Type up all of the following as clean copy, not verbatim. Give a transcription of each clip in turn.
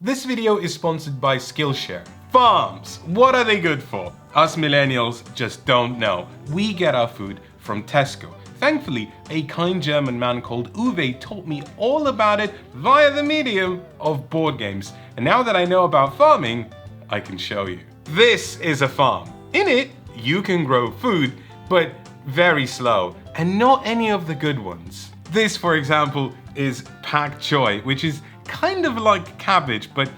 This video is sponsored by Skillshare. Farms, what are they good for? Us millennials just don't know. We get our food from Tesco. Thankfully, a kind German man called Uwe taught me all about it via the medium of board games. And now that I know about farming, I can show you. This is a farm. In it, you can grow food, but very slow, and not any of the good ones. This, for example, is pak choi, which is kind of like cabbage, but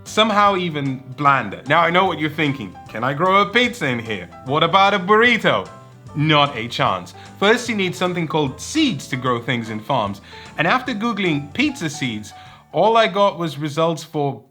somehow even blander. Now I know what you're thinking. Can I grow a pizza in here? What about a burrito? Not a chance. First you need something called seeds to grow things in farms. And after Googling pizza seeds, all I got was results for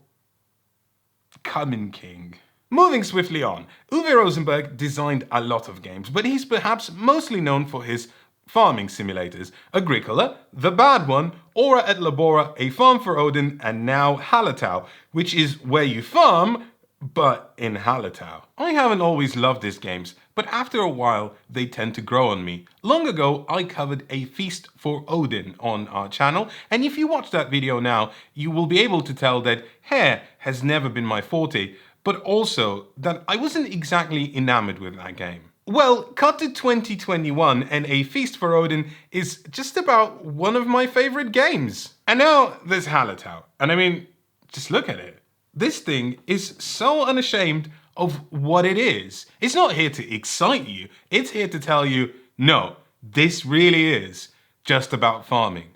Common King. Moving swiftly on, Uwe Rosenberg designed a lot of games, but he's perhaps mostly known for his farming simulators: Agricola, The Bad One, Ora et Labora, A Farm for Odin, and now Hallertau, which is where you farm, but in Hallertau. I haven't always loved these games, but after a while they tend to grow on me. Long ago I covered A Feast for Odin on our channel, and if you watch that video now, you will be able to tell that hair has never been my forte, but also that I wasn't exactly enamored with that game. Well, cut to 2021 and A Feast for Odin is just about one of my favorite games. And now there's Hallertau. And I mean, just look at it. This thing is so unashamed of what it is. It's not here to excite you. It's here to tell you, no, this really is just about farming.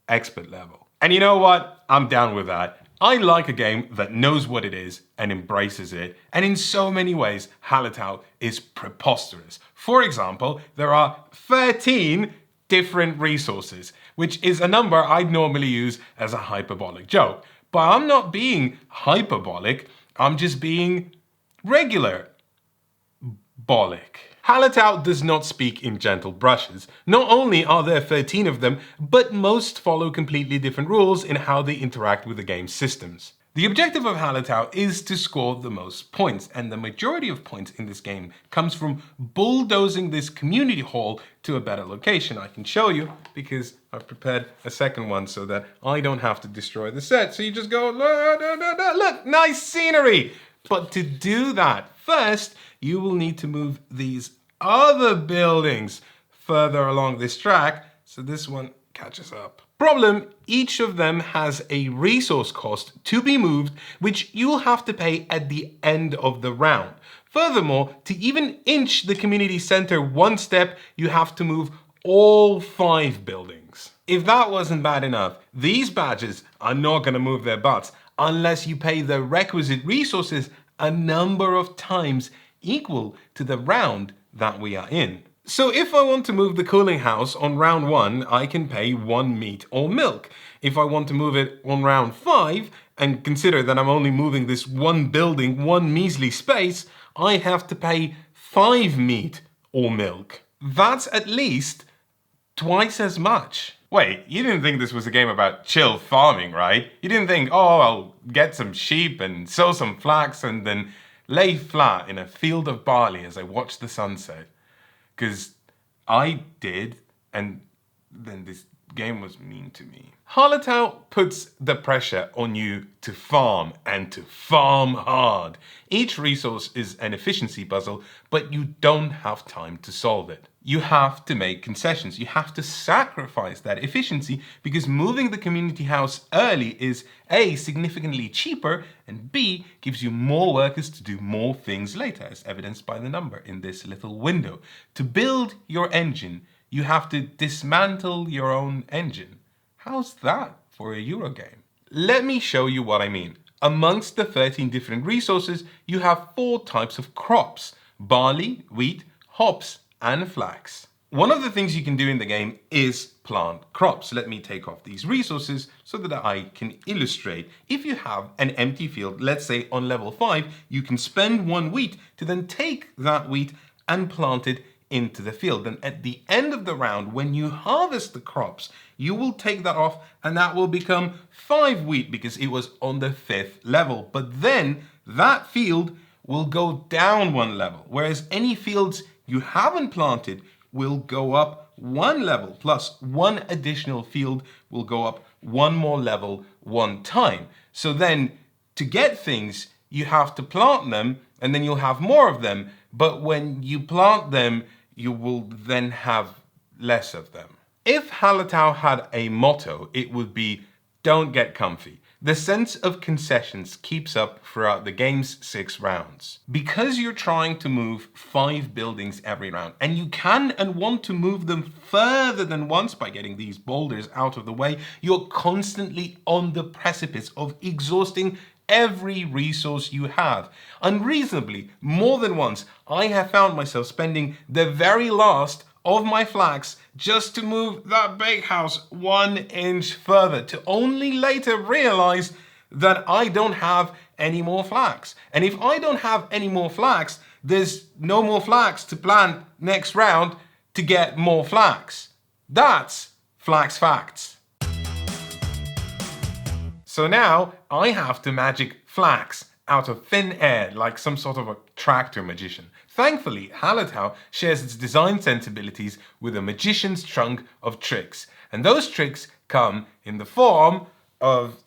Expert level. And you know what? I'm down with that. I like a game that knows what it is and embraces it, and in so many ways, Hallertau is preposterous. For example, there are 13 different resources, which is a number I'd normally use as a hyperbolic joke. But I'm not being hyperbolic, I'm just being regular. Bolic. Hallertau does not speak in gentle brushes. Not only are there 13 of them, but most follow completely different rules in how they interact with the game's systems. The objective of Hallertau is to score the most points, and the majority of points in this game comes from bulldozing this community hall to a better location. I can show you because I've prepared a second one so that I don't have to destroy the set. So you just go, look, nice scenery! But to do that, first, you will need to move these other buildings further along this track so this one catches up. Problem, each of them has a resource cost to be moved, which you'll have to pay at the end of the round. Furthermore, to even inch the community center one step, you have to move all 5 buildings. If that wasn't bad enough, these badges are not going to move their butts unless you pay the requisite resources a number of times equal to the round that we are in. So if I want to move the cooling house on round 1, I can pay 1 meat or milk. If I want to move it on round 5, and consider that I'm only moving this one building, one measly space, I have to pay 5 meat or milk. That's at least twice as much. Wait, you didn't think this was a game about chill farming, right? You didn't think, oh, I'll get some sheep and sow some flax and then lay flat in a field of barley as I watch the sunset. Because I did, and then this game was mean to me. Hallertau puts the pressure on you to farm, and to farm hard. Each resource is an efficiency puzzle, but you don't have time to solve it. You have to make concessions. You have to sacrifice that efficiency because moving the community house early is A, significantly cheaper, and B, gives you more workers to do more things later, as evidenced by the number in this little window. To build your engine, you have to dismantle your own engine. How's that for a Eurogame? Let me show you what I mean. Amongst the 13 different resources, you have 4 types of crops: barley, wheat, hops, and flax. One of the things you can do in the game is plant crops. Let me take off these resources so that I can illustrate. If you have an empty field, let's say on level 5, you can spend 1 wheat to then take that wheat and plant it into the field. And at the end of the round, when you harvest the crops, you will take that off and that will become 5 wheat because it was on the 5th level. But then that field will go down 1 level, whereas any fields you haven't planted will go up 1 level, plus 1 additional field will go up 1 more level 1 time. So then to get things, you have to plant them and then you'll have more of them. But when you plant them, you will then have less of them. If Hallertau had a motto, it would be, don't get comfy. The sense of concessions keeps up throughout the game's 6 rounds. Because you're trying to move 5 buildings every round, and you can and want to move them further than once by getting these boulders out of the way, you're constantly on the precipice of exhausting every resource you have. Unreasonably, more than once, I have found myself spending the very last of my flax just to move that bakehouse 1 inch further, to only later realize that I don't have any more flax. And if I don't have any more flax, there's no more flax to plant next round to get more flax. That's flax facts. So now I have to magic flax out of thin air like some sort of a tractor magician. Thankfully, Hallertau shares its design sensibilities with a magician's trunk of tricks. And those tricks come in the form of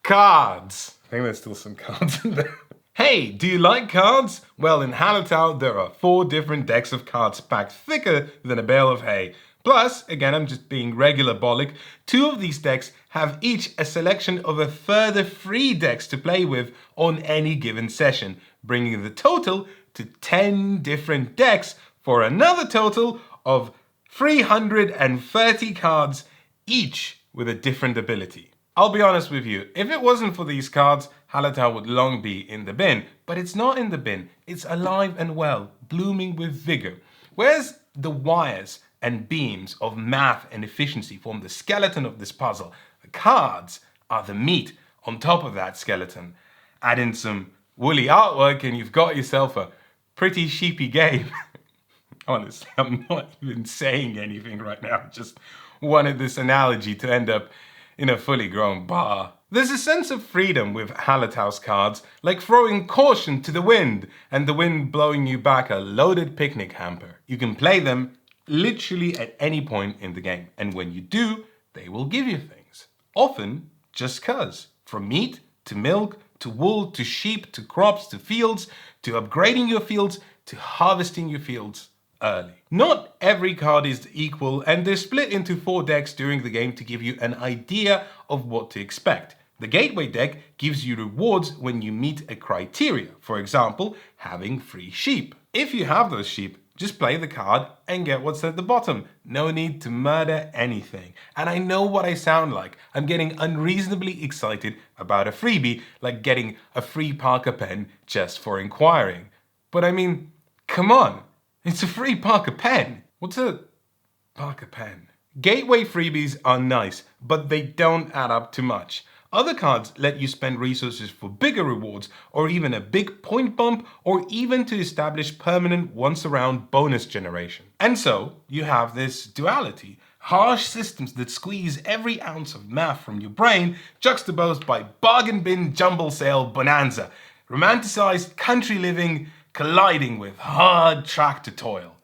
cards. I think there's still some cards in there. Hey, do you like cards? Well, in Hallertau, there are 4 different decks of cards packed thicker than a bale of hay. Plus, again, I'm just being regular bollock, 2 of these decks have each a selection of a further 3 decks to play with on any given session, bringing the total to 10 different decks for another total of 330 cards, each with a different ability. I'll be honest with you, if it wasn't for these cards, Hallertau would long be in the bin. But it's not in the bin, it's alive and well, blooming with vigor. Whereas the wires and beams of math and efficiency form the skeleton of this puzzle, the cards are the meat on top of that skeleton. Add in some woolly artwork and you've got yourself a pretty sheepy game. Honestly, I'm not even saying anything right now. I just wanted this analogy to end up in a fully grown bar. There's a sense of freedom with Hallertau's cards, like throwing caution to the wind and the wind blowing you back a loaded picnic hamper. You can play them literally at any point in the game, and when you do, they will give you things. Often just cuz. From meat to milk to wool to sheep to crops to fields to upgrading your fields to harvesting your fields early. Not every card is equal, and they're split into 4 decks during the game to give you an idea of what to expect. The Gateway deck gives you rewards when you meet a criteria, for example, having free sheep. If you have those sheep, just play the card and get what's at the bottom. No need to murder anything. And I know what I sound like. I'm getting unreasonably excited about a freebie, like getting a free Parker pen just for inquiring. But I mean, come on. It's a free Parker pen. What's a Parker pen? Gateway freebies are nice, but they don't add up to much. Other cards let you spend resources for bigger rewards, or even a big point bump, or even to establish permanent once-around bonus generation. And so, you have this duality. Harsh systems that squeeze every ounce of math from your brain, juxtaposed by bargain bin jumble sale bonanza. Romanticized country living colliding with hard tractor toil.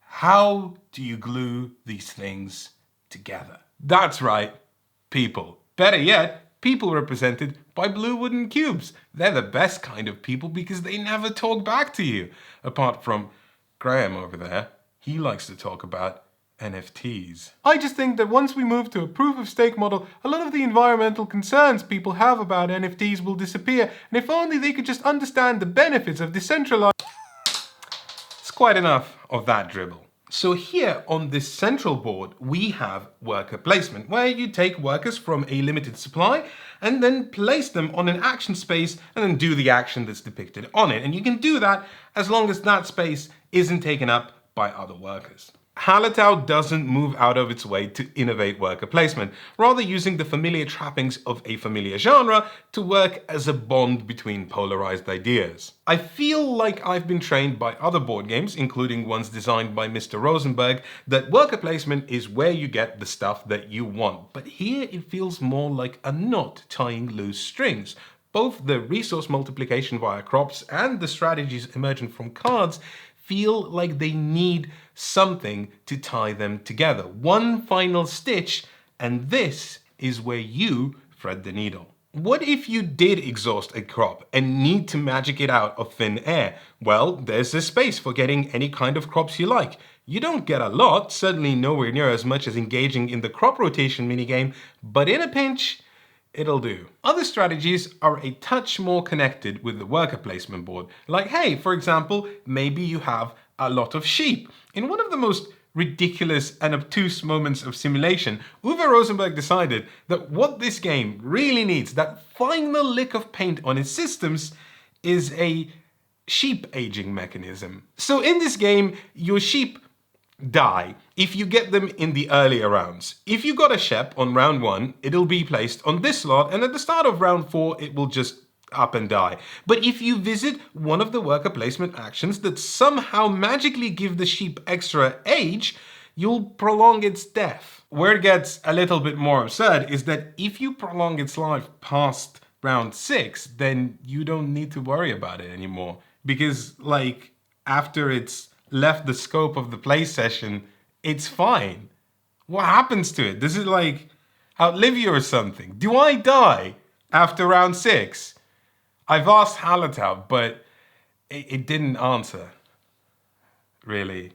How do you glue these things together? That's right, people. Better yet, people represented by blue wooden cubes. They're the best kind of people because they never talk back to you. Apart from Graham over there, he likes to talk about NFTs. I just think that once we move to a proof of stake model, a lot of the environmental concerns people have about NFTs will disappear, and if only they could just understand the benefits of decentralized... It's quite enough of that dribble. So here on this central board, we have worker placement, where you take workers from a limited supply and then place them on an action space and then do the action that's depicted on it. And you can do that as long as that space isn't taken up by other workers. Hallertau doesn't move out of its way to innovate worker placement, rather using the familiar trappings of a familiar genre to work as a bond between polarized ideas. I feel like I've been trained by other board games, including ones designed by Mr. Rosenberg, that worker placement is where you get the stuff that you want. But here it feels more like a knot tying loose strings. Both the resource multiplication via crops and the strategies emerging from cards feel like they need something to tie them together. One final stitch, and this is where you thread the needle. What if you did exhaust a crop and need to magic it out of thin air? Well, there's a space for getting any kind of crops you like. You don't get a lot, certainly nowhere near as much as engaging in the crop rotation minigame, but in a pinch, it'll do. Other strategies are a touch more connected with the worker placement board. Like, hey, for example, maybe you have a lot of sheep. In one of the most ridiculous and obtuse moments of simulation, Uwe Rosenberg decided that what this game really needs, that final lick of paint on its systems, is a sheep aging mechanism. So in this game, your sheep die if you get them in the earlier rounds. If you got a Shep on round 1, it'll be placed on this slot, and at the start of round 4, it will just up and die. But if you visit one of the worker placement actions that somehow magically give the sheep extra age, you'll prolong its death. Where it gets a little bit more absurd is that if you prolong its life past round 6, then you don't need to worry about it anymore. Because, like, after it's left the scope of the play session, it's fine. What happens to it? Does it, like, outlive you or something? Do I die after round 6? I've asked Hallertau, but it didn't answer, really.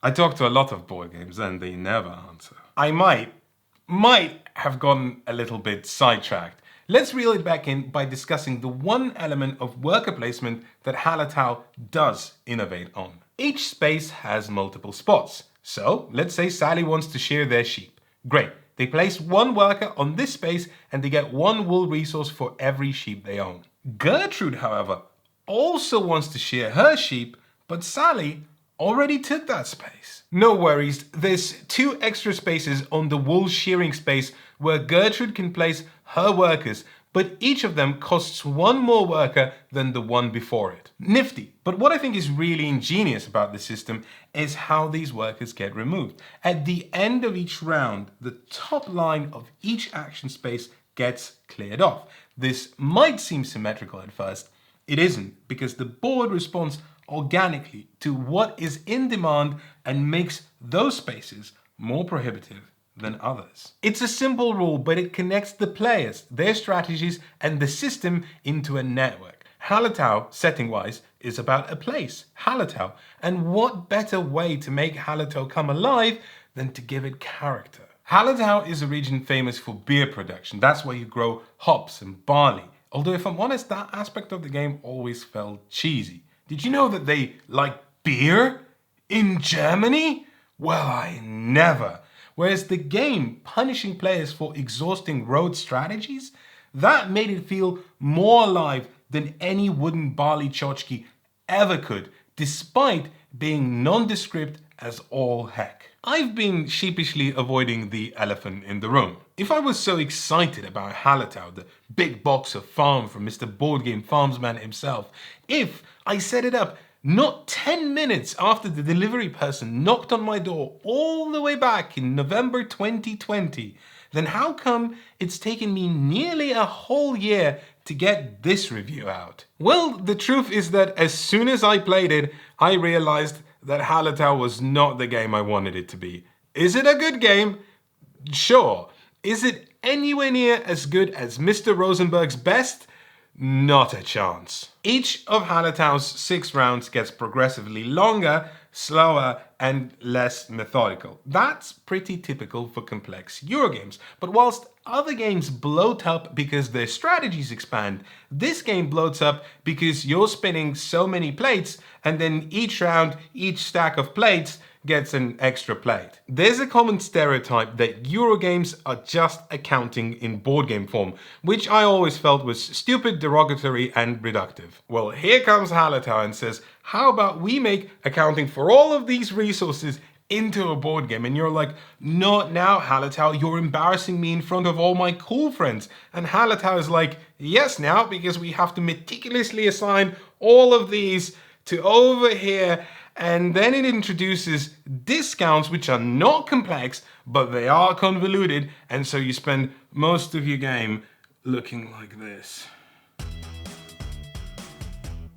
I talk to a lot of board games and they never answer. I might have gotten a little bit sidetracked. Let's reel it back in by discussing the one element of worker placement that Hallertau does innovate on. Each space has multiple spots. So let's say Sally wants to shear their sheep. Great. They place one worker on this space and they get one wool resource for every sheep they own. Gertrude, however, also wants to shear her sheep, but Sally already took that space. No worries, there's 2 extra spaces on the wool shearing space where Gertrude can place her workers, but each of them costs 1 more worker than the one before it. Nifty, but what I think is really ingenious about the system is how these workers get removed. At the end of each round, the top line of each action space gets cleared off. This might seem symmetrical at first. It isn't, because the board responds organically to what is in demand and makes those spaces more prohibitive than others. It's a simple rule, but it connects the players, their strategies, and the system into a network. Hallertau, setting-wise, is about a place, Hallertau, and what better way to make Hallertau come alive than to give it character? Hallertau is a region famous for beer production. That's where you grow hops and barley. Although if I'm honest, that aspect of the game always felt cheesy. Did you know that they like beer in Germany? Well, I never. Whereas the game punishing players for exhausting road strategies, that made it feel more alive than any wooden barley tchotchke ever could, despite being nondescript as all heck. I've been sheepishly avoiding the elephant in the room. If I was so excited about Hallertau, the big box of farm from Mr. Board Game Farmsman himself, if I set it up not 10 minutes after the delivery person knocked on my door all the way back in November 2020, then how come it's taken me nearly a whole year to get this review out? Well, the truth is that as soon as I played it, I realized that Hallertau was not the game I wanted it to be. Is it a good game? Sure. Is it anywhere near as good as Mr. Rosenberg's best? Not a chance. Each of Hallertau's 6 rounds gets progressively longer, slower, and less methodical. That's pretty typical for complex Eurogames. But whilst other games bloat up because their strategies expand, this game bloats up because you're spinning so many plates, and then each round, each stack of plates gets an extra plate. There's a common stereotype that Eurogames are just accounting in board game form, which I always felt was stupid, derogatory, and reductive. Well, here comes Hallertau and says, how about we make accounting for all of these resources into a board game? And you're like, not now, Hallertau, you're embarrassing me in front of all my cool friends. And Hallertau is like, yes now, because we have to meticulously assign all of these to over here. And then it introduces discounts, which are not complex, but they are convoluted. And so you spend most of your game looking like this.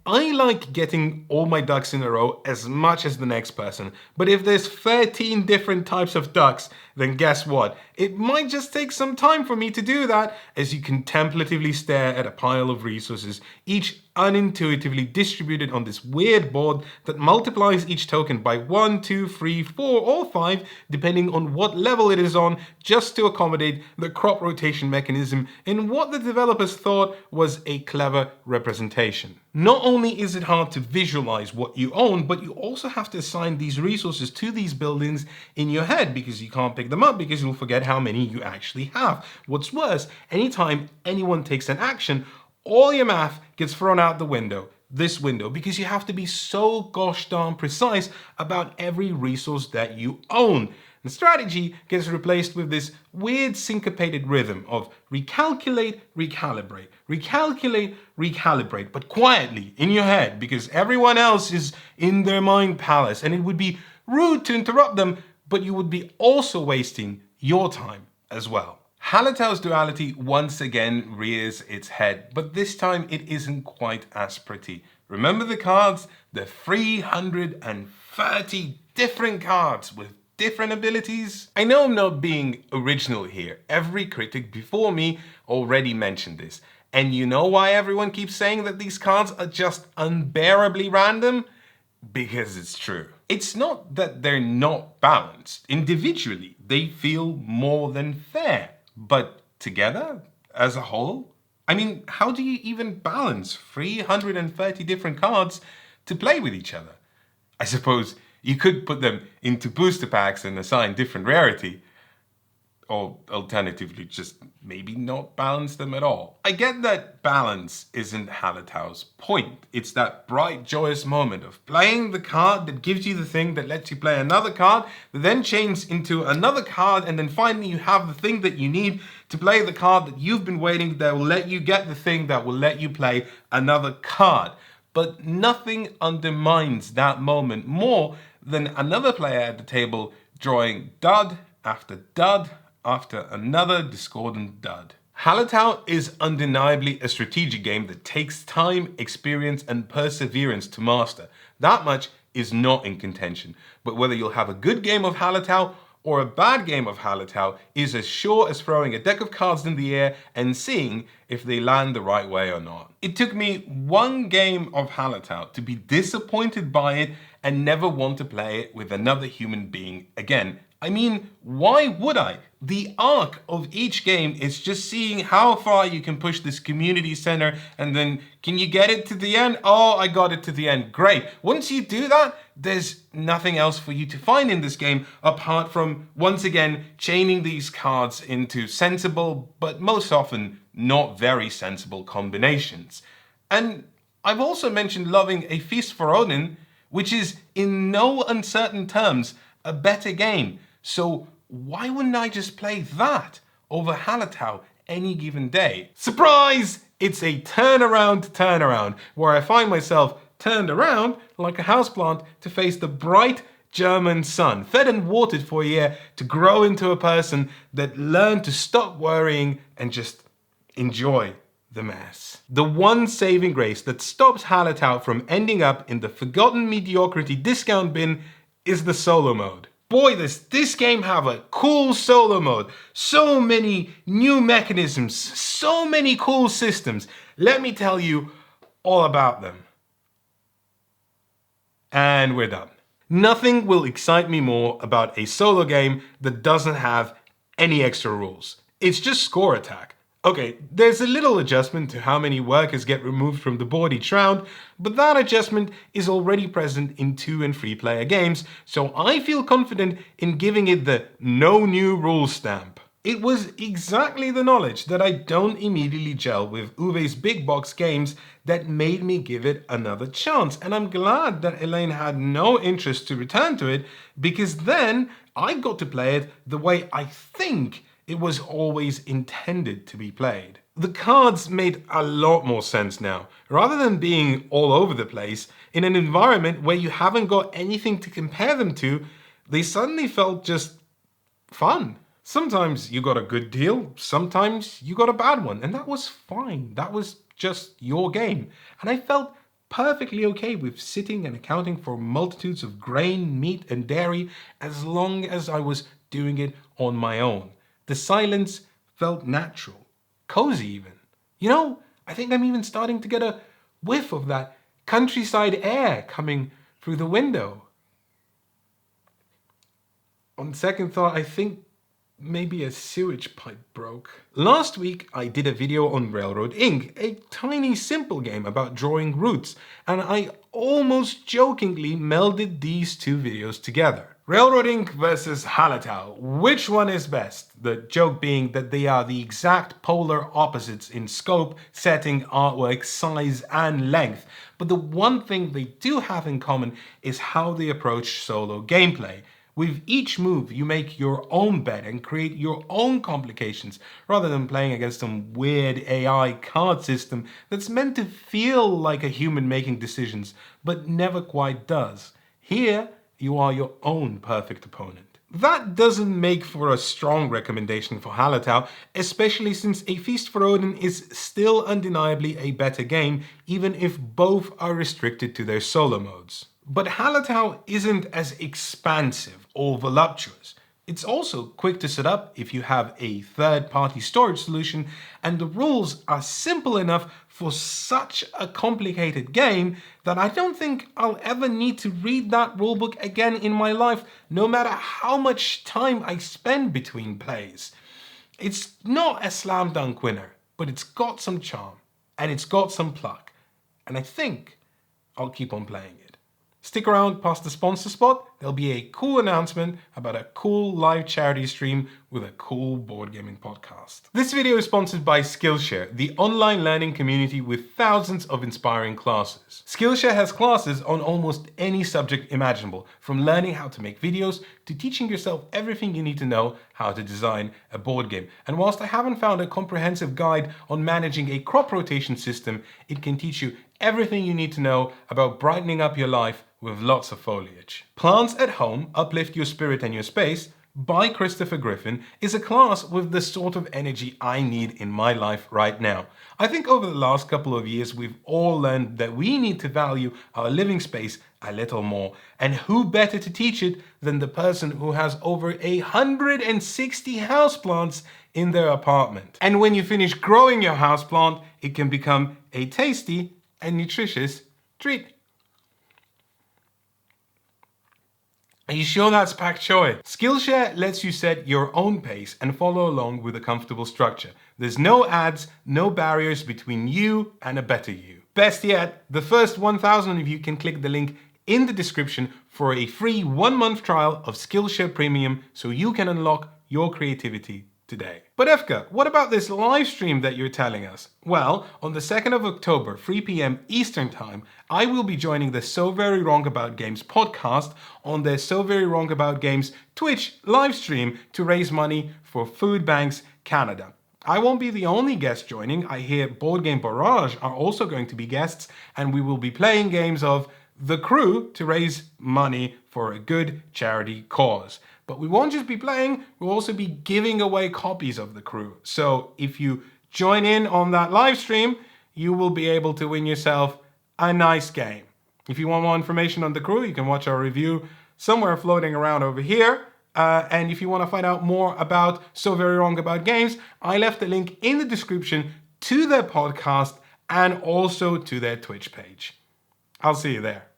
I like getting all my ducks in a row as much as the next person, but if there's 13 different types of ducks then guess what? It might just take some time for me to do that as you contemplatively stare at a pile of resources, each unintuitively distributed on this weird board that multiplies each token by 1, 2, 3, 4, or 5, depending on what level it is on, just to accommodate the crop rotation mechanism in what the developers thought was a clever representation. Not only is it hard to visualize what you own, but you also have to assign these resources to these buildings in your head because you can't pick them up because you'll forget how many you actually have. What's worse, anytime anyone takes an action, all your math gets thrown out the window, this window, because you have to be so gosh darn precise about every resource that you own. The strategy gets replaced with this weird syncopated rhythm of recalculate, recalibrate, recalculate, recalibrate, but quietly in your head because everyone else is in their mind palace and it would be rude to interrupt them, but you would be also wasting your time as well. Hallertau's duality once again rears its head, but this time it isn't quite as pretty. Remember the cards? The 330 different cards with different abilities? I know I'm not being original here. Every critic before me already mentioned this. And you know why everyone keeps saying that these cards are just unbearably random? Because it's true. It's not that they're not balanced. Individually, they feel more than fair. But together, as a whole, I mean, how do you even balance 330 different cards to play with each other? I suppose you could put them into booster packs and assign different rarity. Or alternatively, just maybe not balance them at all. I get that balance isn't Hallertau's point. It's that bright, joyous moment of playing the card that gives you the thing that lets you play another card, that then changes into another card, and then finally you have the thing that you need to play the card that you've been waiting that will let you get the thing that will let you play another card. But nothing undermines that moment more than another player at the table drawing dud after dud after another discordant dud. Hallertau is undeniably a strategic game that takes time, experience, and perseverance to master. That much is not in contention. But whether you'll have a good game of Hallertau or a bad game of Hallertau is as sure as throwing a deck of cards in the air and seeing if they land the right way or not. It took me one game of Hallertau to be disappointed by it and never want to play it with another human being again. I mean, why would I? The arc of each game is just seeing how far you can push this community center and then can you get it to the end? Oh, I got it to the end. Great. Once you do that, there's nothing else for you to find in this game apart from, once again, chaining these cards into sensible, but most often not very sensible combinations. And I've also mentioned loving A Feast for Odin, which is in no uncertain terms a better game. So why wouldn't I just play that over Hallertau any given day? Surprise! It's a turnaround, where I find myself turned around like a houseplant to face the bright German sun, fed and watered for a year to grow into a person that learned to stop worrying and just enjoy the mess. The one saving grace that stops Hallertau from ending up in the forgotten mediocrity discount bin is the solo mode. Boy, does this game have a cool solo mode. So many new mechanisms, so many cool systems. Let me tell you all about them. And we're done. Nothing will excite me more about a solo game that doesn't have any extra rules. It's just score attack. Okay, there's a little adjustment to how many workers get removed from the board each round, but that adjustment is already present in 2 and 3 player games, so I feel confident in giving it the no new rules stamp. It was exactly the knowledge that I don't immediately gel with Uwe's big box games that made me give it another chance, and I'm glad that Elaine had no interest to return to it, because then I got to play it the way I think it was always intended to be played. The cards made a lot more sense now. Rather than being all over the place, in an environment where you haven't got anything to compare them to, they suddenly felt just fun. Sometimes you got a good deal, sometimes you got a bad one, and that was fine. That was just your game. And I felt perfectly okay with sitting and accounting for multitudes of grain, meat, and dairy as long as I was doing it on my own. The silence felt natural, cozy even. You know, I think I'm even starting to get a whiff of that countryside air coming through the window. On second thought, I think maybe a sewage pipe broke. Last week, I did a video on Railroad Ink, a tiny simple game about drawing routes, and I almost jokingly melded these two videos together. Railroad Ink versus Hallertau. Which one is best? The joke being that they are the exact polar opposites in scope, setting, artwork, size, and length. But the one thing they do have in common is how they approach solo gameplay. With each move, you make your own bet and create your own complications, rather than playing against some weird AI card system that's meant to feel like a human making decisions, but never quite does. Here, you are your own perfect opponent. That doesn't make for a strong recommendation for Hallertau, especially since A Feast for Odin is still undeniably a better game, even if both are restricted to their solo modes. But Hallertau isn't as expansive or voluptuous. It's also quick to set up if you have a third-party storage solution, and the rules are simple enough for such a complicated game that I don't think I'll ever need to read that rulebook again in my life, no matter how much time I spend between plays. It's not a slam dunk winner, but it's got some charm, and it's got some pluck, and I think I'll keep on playing it. Stick around past the sponsor spot, there'll be a cool announcement about a cool live charity stream with a cool board gaming podcast. This video is sponsored by Skillshare, the online learning community with thousands of inspiring classes. Skillshare has classes on almost any subject imaginable, from learning how to make videos to teaching yourself everything you need to know how to design a board game. And whilst I haven't found a comprehensive guide on managing a crop rotation system, it can teach you everything you need to know about brightening up your life with lots of foliage. Plants at Home, Uplift Your Spirit and Your Space by Christopher Griffin is a class with the sort of energy I need in my life right now. I think over the last couple of years we've all learned that we need to value our living space a little more, and who better to teach it than the person who has over 160 houseplants in their apartment. And when you finish growing your houseplant, it can become a tasty and nutritious treat. Are you sure that's pak choi? Skillshare lets you set your own pace and follow along with a comfortable structure. There's no ads, no barriers between you and a better you. Best yet, the first 1,000 of you can click the link in the description for a free 1-month trial of Skillshare Premium so you can unlock your creativity today. But Efka, what about this live stream that you're telling us? Well, on the 2nd of October, 3 p.m. Eastern Time, I will be joining the So Very Wrong About Games podcast on their So Very Wrong About Games Twitch live stream to raise money for Food Banks Canada. I won't be the only guest joining. I hear Board Game Barrage are also going to be guests, and we will be playing games of The Crew to raise money for a good charity cause. But we won't just be playing, we'll also be giving away copies of The Crew. So if you join in on that live stream, you will be able to win yourself a nice game. If you want more information on The Crew, you can watch our review somewhere floating around over here. And if you want to find out more about So Very Wrong About Games, I left a link in the description to their podcast and also to their Twitch page. I'll see you there.